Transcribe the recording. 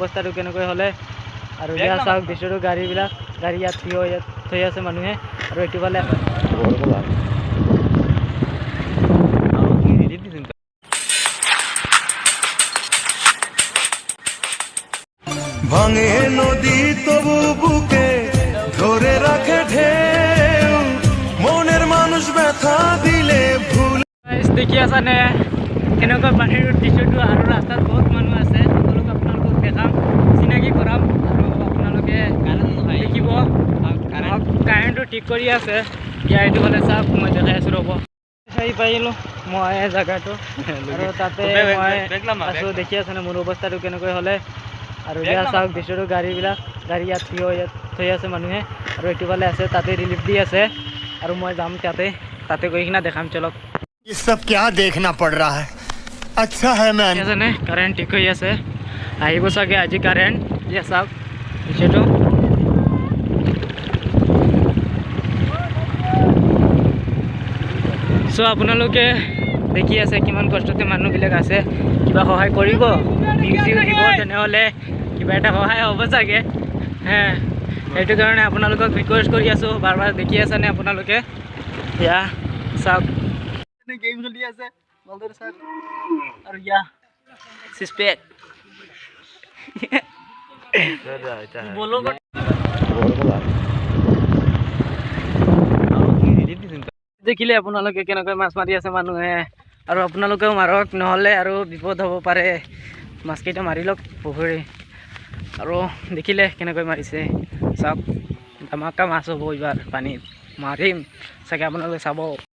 অৱস্থাটো কেনেকৈ হ'লে আৰু ইয়াত চাওক দৃশ্যটো গাড়ী ইয়াত থৈ আছে মানুহে আৰু এইটো ফালে ভাঙে নদী তবু বুকে ধৰে ৰাখে ঢেউ মনেৰ মানুষ ব্যথা দিলে ভুল দেখি আছানে কেনেকুৱা পানীৰ দৃশ্যটো আৰু ৰাস্তাত বহুত মানুহ আছে সকলোকে আপোনালোকক দেখাম চিনাকি কৰাম আৰু আপোনালোকে দেখিব কাৰেণ্টটো ঠিক কৰি আছে ইয়াৰ এইটো ফালে চাওক মই দেখাই আছোঁ ৰ'ব চাই পাৰিলোঁ মই জেগাটো আৰু তাতে মই আছোঁ দেখি আছেনে মোৰ অৱস্থাটো কেনেকৈ হ'লে আৰু ইয়াত চাওক দৃশ্যটো গাড়ী ইয়াত থৈ আছে মানুহে আৰু এইটো ফালে আছে তাতে ৰিলিফ দি আছে আৰু মই যাম তাতে গৈ কিনে দেখাম চলক ये सब क्या देखना पड़ रहा है अच्छा है मैं জানে কাৰেণ্ট ঠিক হৈ আছে আহিব চাগে আজি কাৰেণ্ট ইয়া চাওক দৃশ্যটো চ' আপোনালোকে দেখি আছে কিমান কষ্টতে মানুহবিলাক আছে কিবা সহায় কৰিব ভিউ দিব তেনেহ'লে কিবা এটা সহায় হ'ব চাগে সেইটো কাৰণে আপোনালোকক ৰিকুৱেষ্ট কৰি আছোঁ বাৰ দেখি আছেনে আপোনালোকে ইয়া চাওক গেম খেলি আছে ভালদৰে চাওক আৰু ইয়া চিস্পেক দেখিলে আপোনালোকে কেনেকৈ মাছ মাৰি আছে মানুহে আৰু আপোনালোকেও মাৰক নহ'লে আৰু বিপদ হ'ব পাৰে মাছকেইটা মাৰি লওক পুখুৰী আৰু দেখিলে কেনেকৈ মাৰিছে চাওক ধামাকা মাছ হ'ব এইবাৰ পানীত মাৰিম চাগে আপোনালোকে চাব